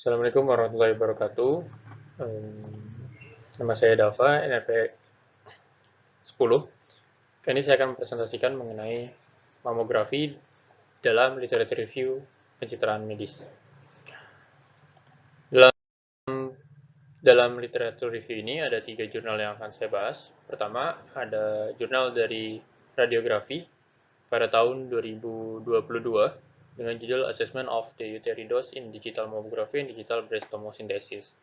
Assalamualaikum warahmatullahi wabarakatuh. Nama saya Dava, NRP 10. Kali ini saya akan presentasikan mengenai mamografi dalam literatur review pencitraan medis. Dalam, dalam literatur review ini ada 3 jurnal yang akan saya bahas. Pertama, ada jurnal dari radiografi pada tahun 2022 dengan judul Assessment of the Uterine Dose in Digital Mammography and Digital Breast Tomosynthesis.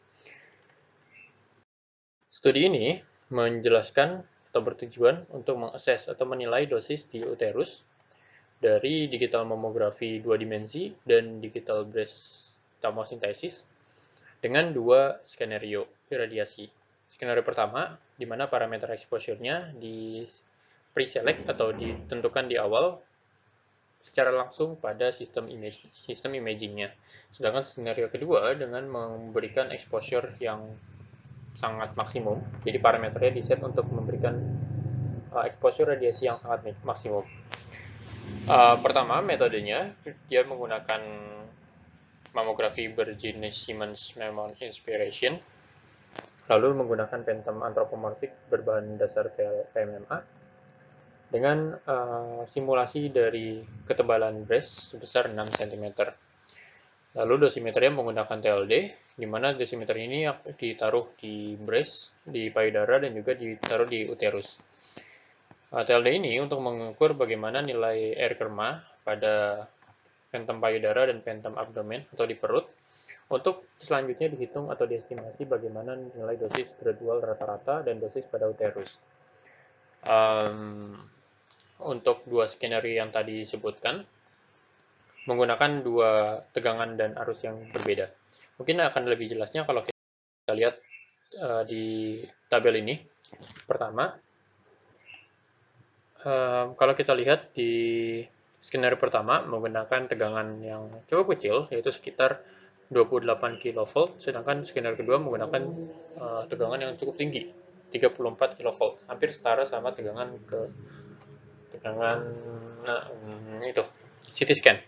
Studi ini menjelaskan atau bertujuan untuk mengakses atau menilai dosis di uterus dari digital mamografi 2 dimensi dan digital breast tomosynthesis dengan 2 skenario irradiasi. Skenario pertama, di mana parameter exposure-nya di pre-select atau ditentukan di awal secara langsung pada sistem imaging-nya. Sedangkan skenario kedua dengan memberikan exposure yang sangat maksimum, jadi parameternya diset untuk memberikan exposure radiasi yang sangat maksimum. Pertama, metodenya dia menggunakan mamografi berjenis Siemens Mammon Inspiration, lalu menggunakan phantom anthropomorphic berbahan dasar PMMA dengan simulasi dari ketebalan breast sebesar 6 cm. Lalu dosimeternya menggunakan TLD, di mana dosimeter ini ditaruh di breast, di payudara, dan juga ditaruh di uterus. TLD ini untuk mengukur bagaimana nilai air kerma pada phantom payudara dan phantom abdomen atau di perut, untuk selanjutnya dihitung atau diestimasi bagaimana nilai dosis gradual rata-rata dan dosis pada uterus. Untuk 2 skenario yang tadi disebutkan, menggunakan 2 tegangan dan arus yang berbeda. Mungkin akan lebih jelasnya kalau kita lihat di tabel ini. Pertama, kalau kita lihat di skenario pertama menggunakan tegangan yang cukup kecil, yaitu sekitar 28 kV, sedangkan skenario kedua menggunakan tegangan yang cukup tinggi, 34 kV, hampir setara sama tegangan itu CT scan.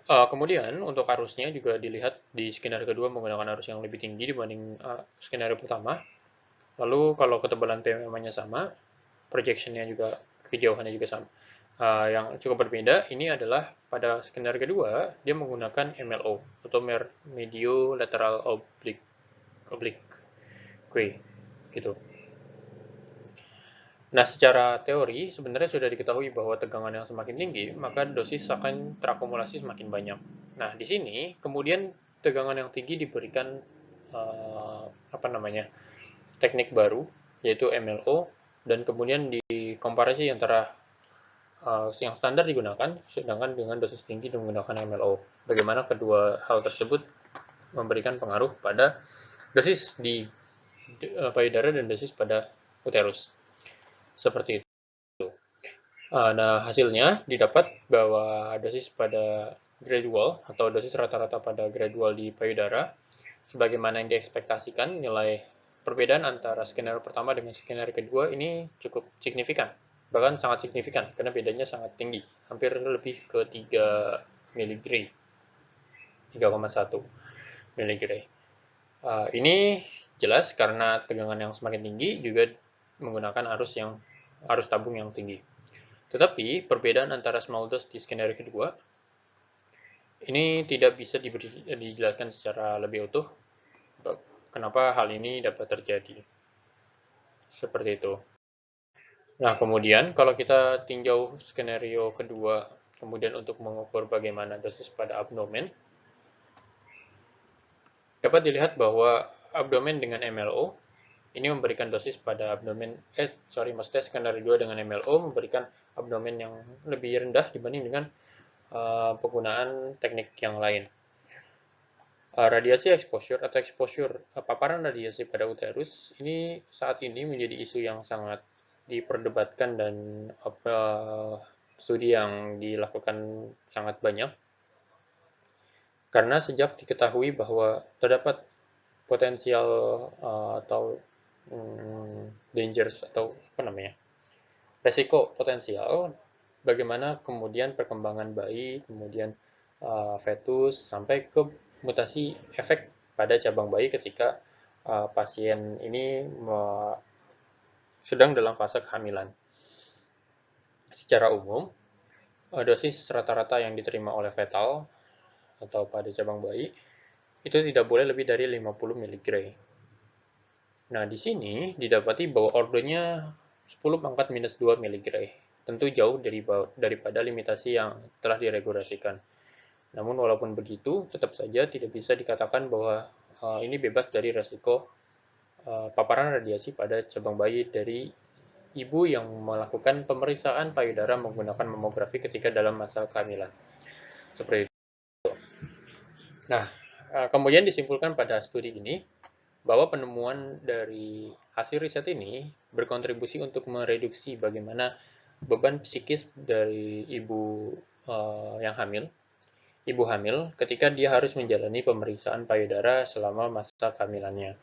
Kemudian untuk arusnya juga dilihat di skenario kedua menggunakan arus yang lebih tinggi dibanding skenario pertama. Lalu kalau ketebalan PMMA-nya sama, projection-nya juga, kejauhannya juga sama. Yang cukup berbeda ini adalah pada skenario kedua dia menggunakan MLO atau Medio Lateral Oblique gitu. Nah, secara teori sebenarnya sudah diketahui bahwa tegangan yang semakin tinggi, maka dosis akan terakumulasi semakin banyak. Nah, di sini kemudian tegangan yang tinggi diberikan teknik baru, yaitu MLO, dan kemudian dikomparasi antara yang standar digunakan, sedangkan dengan dosis tinggi menggunakan MLO. Bagaimana kedua hal tersebut memberikan pengaruh pada dosis di payudara dan dosis pada uterus. Seperti itu. Nah, hasilnya didapat bahwa dosis pada gradual atau dosis rata-rata pada gradual di payudara, sebagaimana yang diekspektasikan, nilai perbedaan antara skenario pertama dengan skenario kedua ini cukup signifikan. Bahkan sangat signifikan, karena bedanya sangat tinggi, hampir lebih ke 3 miligray, 3,1 miligray. Ini jelas karena tegangan yang semakin tinggi juga menggunakan arus tabung yang tinggi. Tetapi perbedaan antara small dose di skenario kedua ini tidak bisa dijelaskan secara lebih utuh. Kenapa hal ini dapat terjadi? Seperti itu. Nah, kemudian kalau kita tinjau skenario kedua, kemudian untuk mengukur bagaimana dosis pada abdomen, dapat dilihat bahwa abdomen dengan MLO ini memberikan dosis pada abdomen, maksudnya skenario 2 dengan MLO memberikan abdomen yang lebih rendah dibanding dengan penggunaan teknik yang lain. Radiasi exposure atau exposure paparan radiasi pada uterus ini saat ini menjadi isu yang sangat diperdebatkan dan studi yang dilakukan sangat banyak, karena sejak diketahui bahwa terdapat potensial atau dangers atau resiko potensial bagaimana kemudian perkembangan bayi, kemudian fetus sampai ke mutasi efek pada cabang bayi ketika pasien ini sedang dalam fase kehamilan. Secara umum, dosis rata-rata yang diterima oleh fetal atau pada cabang bayi itu tidak boleh lebih dari 50 mg. Nah, di sini didapati bahwa ordonya 10 pangkat minus 2 mg. Tentu jauh daripada limitasi yang telah diregulasikan. Namun walaupun begitu, tetap saja tidak bisa dikatakan bahwa ini bebas dari resiko paparan radiasi pada cabang bayi dari ibu yang melakukan pemeriksaan payudara menggunakan mamografi ketika dalam masa kehamilan. Seperti itu. Nah, kemudian disimpulkan pada studi ini bahwa penemuan dari hasil riset ini berkontribusi untuk mereduksi bagaimana beban psikis dari ibu hamil ketika dia harus menjalani pemeriksaan payudara selama masa kehamilannya.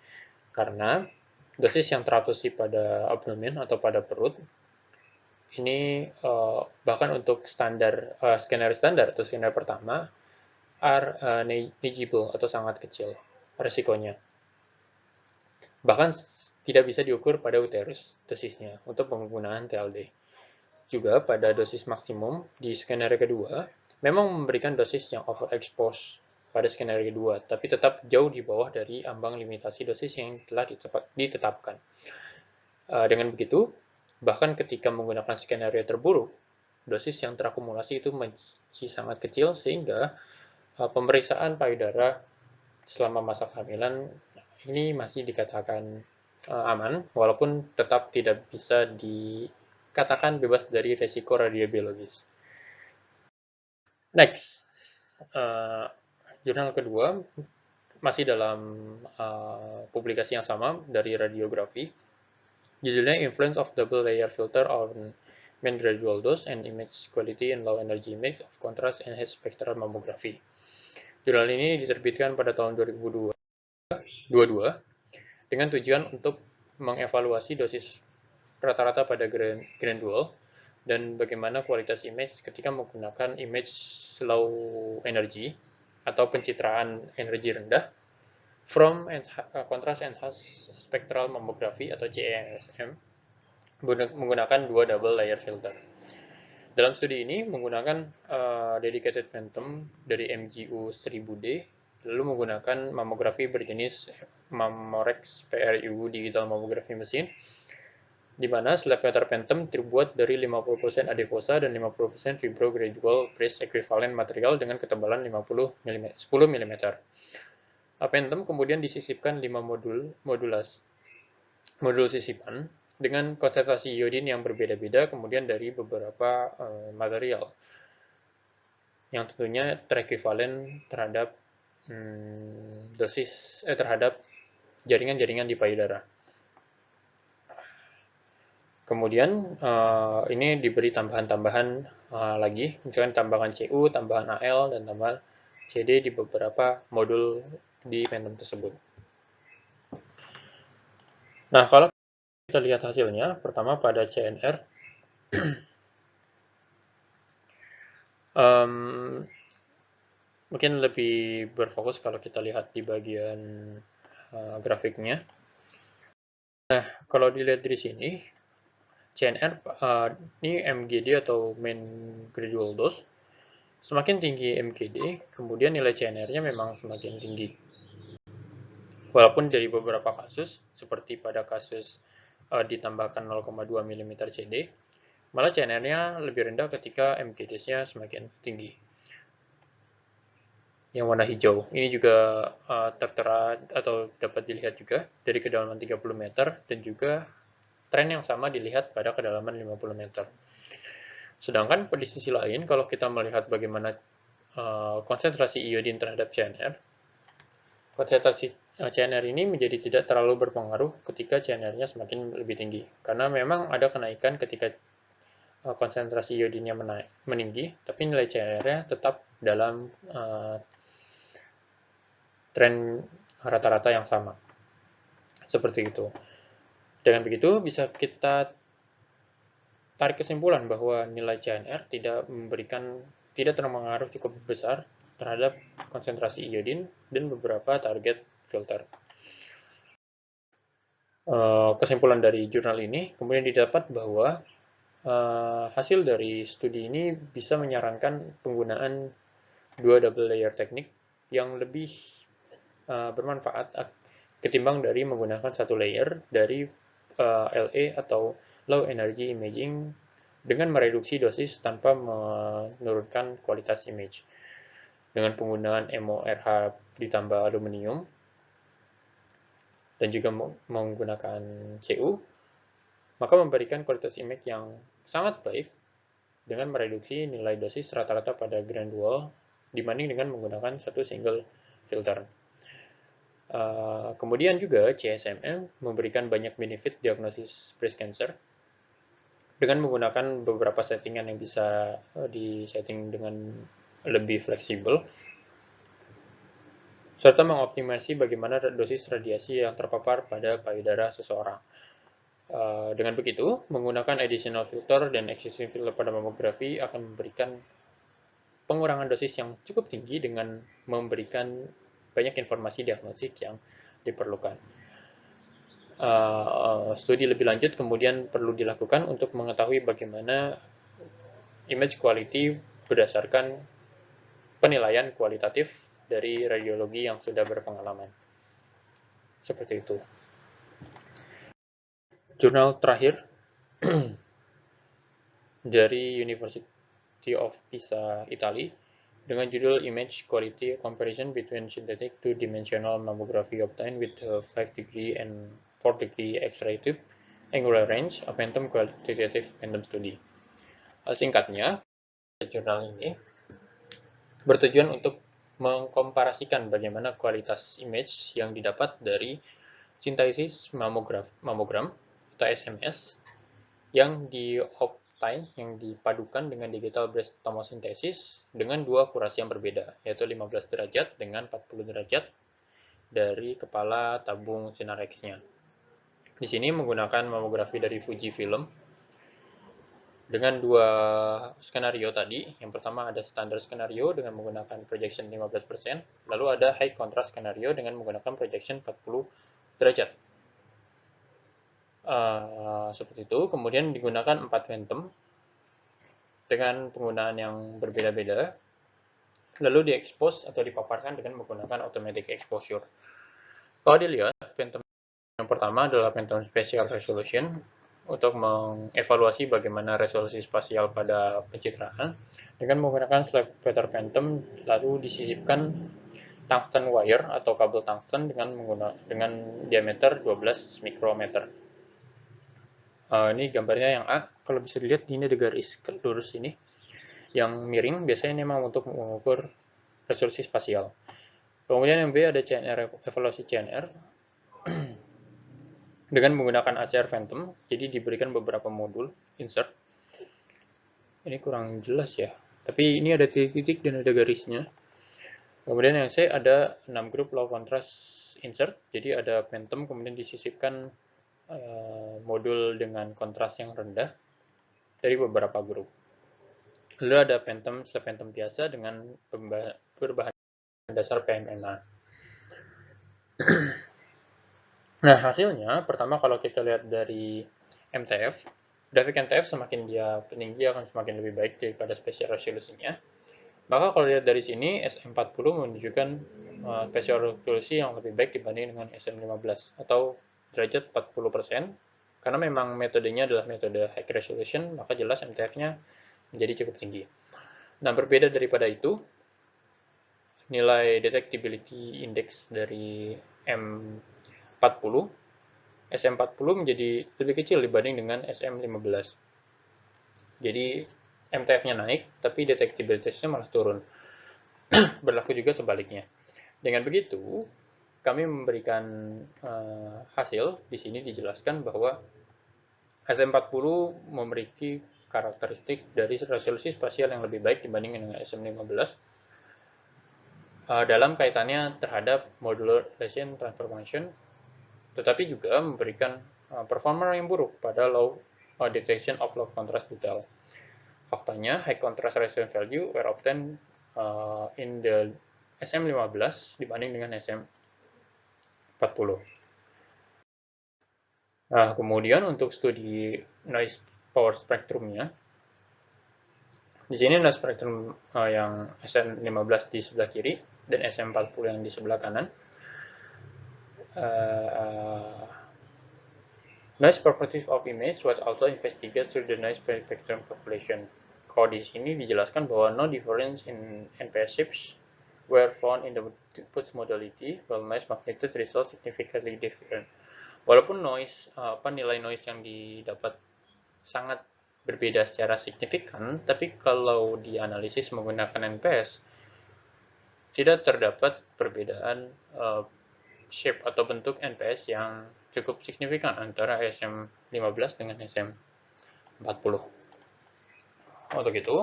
Karena dosis yang terabsorpsi pada abdomen atau pada perut ini bahkan untuk skenario standar atau skenario pertama are negligible atau sangat kecil resikonya. Bahkan tidak bisa diukur pada uterus dosisnya untuk penggunaan TLD. Juga pada dosis maksimum di skenario kedua memang memberikan dosis yang overexpose pada skenario kedua, tapi tetap jauh di bawah dari ambang limitasi dosis yang telah ditetapkan. Dengan begitu, bahkan ketika menggunakan skenario terburuk, dosis yang terakumulasi itu masih sangat kecil sehingga pemeriksaan payudara selama masa kehamilan ini masih dikatakan aman, walaupun tetap tidak bisa dikatakan bebas dari resiko radiobiologis. Next, jurnal kedua masih dalam publikasi yang sama dari radiografi. Judulnya Influence of Double Layer Filter on Mean Gradual Dose and Image Quality in Low Energy Mix of Contrast and High Spectral Mammography. Jurnal ini diterbitkan pada tahun 2022 dengan tujuan untuk mengevaluasi dosis rata-rata pada granule dan bagaimana kualitas image ketika menggunakan image low energy atau pencitraan energi rendah from contrast enhanced spectral mammography atau CESM menggunakan dua double layer filter. Dalam studi ini menggunakan dedicated phantom dari MGU 1000D, lalu menggunakan mamografi berjenis Mammorex PRU digital mammography machine, di mana slab meter phantom terbuat dari 50% adiposa dan 50% fibrogradular breast equivalent material dengan ketebalan 10 mm. Phantom kemudian disisipkan 5 modul sisipan dengan konsentrasi iodin yang berbeda-beda kemudian dari beberapa material yang tentunya terekivalen terhadap terhadap jaringan-jaringan di payudara. Kemudian ini diberi tambahan-tambahan lagi, misalkan tambahan CU, tambahan AL, dan tambahan CD di beberapa modul di phantom tersebut. Nah, kalau kita lihat hasilnya, pertama pada CNR, mungkin lebih berfokus kalau kita lihat di bagian grafiknya. Nah, kalau dilihat dari sini, CNR ini MGD atau Mean Gradual Dose. Semakin tinggi MGD, kemudian nilai CNR-nya memang semakin tinggi. Walaupun dari beberapa kasus, seperti pada kasus ditambahkan 0,2 mm CD, malah CNR-nya lebih rendah ketika MGD-nya semakin tinggi. Yang warna hijau, ini juga tertera atau dapat dilihat juga dari kedalaman 30 meter dan juga tren yang sama dilihat pada kedalaman 50 meter. Sedangkan di sisi lain, kalau kita melihat bagaimana konsentrasi iodin terhadap CNR, konsentrasi CNR ini menjadi tidak terlalu berpengaruh ketika CNR-nya semakin lebih tinggi. Karena memang ada kenaikan ketika konsentrasi iodinnya meninggi, tapi nilai CNR-nya tetap dalam tren rata-rata yang sama. Seperti itu. Dengan begitu, bisa kita tarik kesimpulan bahwa nilai CNR tidak terpengaruh cukup besar terhadap konsentrasi iodin dan beberapa target filter. Kesimpulan dari jurnal ini kemudian didapat bahwa hasil dari studi ini bisa menyarankan penggunaan dua double layer teknik yang lebih bermanfaat ketimbang dari menggunakan satu layer dari LE atau low energy imaging dengan mereduksi dosis tanpa menurunkan kualitas image. Dengan penggunaan MORH ditambah aluminium dan juga menggunakan CU, maka memberikan kualitas image yang sangat baik dengan mereduksi nilai dosis rata-rata pada grand wall dibanding dengan menggunakan satu single filter. Kemudian juga CSMM memberikan banyak benefit diagnosis breast cancer dengan menggunakan beberapa settingan yang bisa disetting dengan lebih fleksibel, serta mengoptimasi bagaimana dosis radiasi yang terpapar pada payudara seseorang. Dengan begitu, menggunakan additional filter dan existing filter pada mamografi akan memberikan pengurangan dosis yang cukup tinggi dengan memberikan banyak informasi diagnostik yang diperlukan. Studi lebih lanjut kemudian perlu dilakukan untuk mengetahui bagaimana image quality berdasarkan penilaian kualitatif dari radiologi yang sudah berpengalaman. Seperti itu. Jurnal terakhir dari University of Pisa, Italia, dengan judul Image Quality Comparison Between Synthetic Two-Dimensional Mammography Obtained with 5-degree and 4-degree X-ray tube Angular Range, a Phantom Qualitative Phantom Study. Singkatnya, jurnal ini bertujuan untuk mengkomparasikan bagaimana kualitas image yang didapat dari sintesis mamogram atau SMS yang dipadukan dengan digital breast tomosynthesis dengan dua akurasi yang berbeda, yaitu 15 derajat dengan 40 derajat dari kepala tabung Synarex-nya. Di sini menggunakan mamografi dari Fujifilm dengan dua skenario tadi. Yang pertama ada standar skenario dengan menggunakan projection 15%, lalu ada high contrast skenario dengan menggunakan projection 40 derajat. Seperti itu. Kemudian digunakan 4 phantom dengan penggunaan yang berbeda-beda, lalu diekspos atau dipaparkan dengan menggunakan automatic exposure. Kalau dilihat, phantom yang pertama adalah phantom spatial resolution untuk mengevaluasi bagaimana resolusi spasial pada pencitraan dengan menggunakan slider phantom, lalu disisipkan tungsten wire atau kabel tungsten dengan diameter 12 mikrometer. Ini gambarnya yang A, kalau bisa dilihat ini ada garis lurus ini. Yang miring biasanya memang untuk mengukur resolusi spasial. Kemudian yang B ada CNR, evaluasi CNR dengan menggunakan ACR Phantom, jadi diberikan beberapa modul insert. Ini kurang jelas ya, tapi ini ada titik-titik dan ada garisnya. Kemudian yang C ada 6 grup low contrast insert, jadi ada Phantom kemudian disisipkan modul dengan kontras yang rendah dari beberapa grup. Lalu ada Phantom sephantom biasa dengan berbahan dasar PMMA. Nah, hasilnya, pertama kalau kita lihat dari MTF, grafik MTF semakin dia tinggi akan semakin lebih baik daripada spatial resolusinya. Maka kalau lihat dari sini, SM40 menunjukkan spatial resolusi yang lebih baik dibanding dengan SM15 atau derajat 40%. Karena memang metodenya adalah metode high resolution, maka jelas MTF-nya menjadi cukup tinggi. Nah, berbeda daripada itu, nilai detectability index dari M40, SM40 menjadi lebih kecil dibanding dengan SM15. Jadi MTF-nya naik, tapi detectability-nya malah turun. Berlaku juga sebaliknya. Dengan begitu, kami memberikan hasil, di sini dijelaskan bahwa SM40 memiliki karakteristik dari resolusi spasial yang lebih baik dibanding dengan SM15 dalam kaitannya terhadap modular Bayesian transformation, tetapi juga memberikan performa yang buruk pada low detection of low contrast detail. Faktanya, high contrast resolution value were obtained in the SM15 dibanding dengan SM40. Nah, kemudian untuk studi noise power spectrumnya, di sini noise spectrum yang SM15 di sebelah kiri dan SM40 yang di sebelah kanan. Noise properties of image was also investigated through the noise spectrum calculation. Kalau di sini dijelaskan bahwa no difference in NPS shapes were found in the input modality, while noise magnitude result significantly different. Walaupun nilai noise yang didapat sangat berbeda secara signifikan, tapi kalau dianalisis menggunakan NPS, tidak terdapat perbedaan shape atau bentuk NPS yang cukup signifikan antara SM15 dengan SM40. Untuk itu,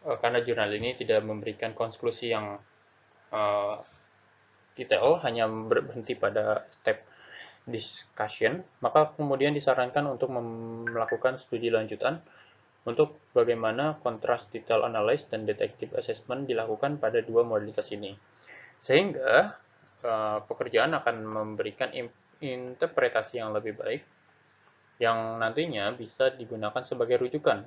karena jurnal ini tidak memberikan konklusi yang detail, hanya berhenti pada step discussion, maka kemudian disarankan untuk melakukan studi lanjutan untuk bagaimana kontras detail analysis dan detective assessment dilakukan pada dua modalitas ini. Sehingga pekerjaan akan memberikan interpretasi yang lebih baik yang nantinya bisa digunakan sebagai rujukan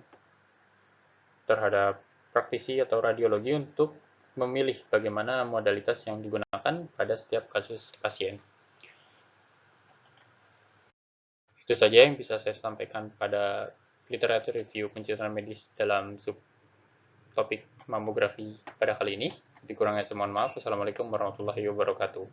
terhadap praktisi atau radiologi untuk memilih bagaimana modalitas yang digunakan pada setiap kasus pasien. Itu saja yang bisa saya sampaikan pada literatur review pencitraan medis dalam subtopik mamografi pada kali ini. Lebih kurangnya saya mohon maaf. Wassalamualaikum warahmatullahi wabarakatuh.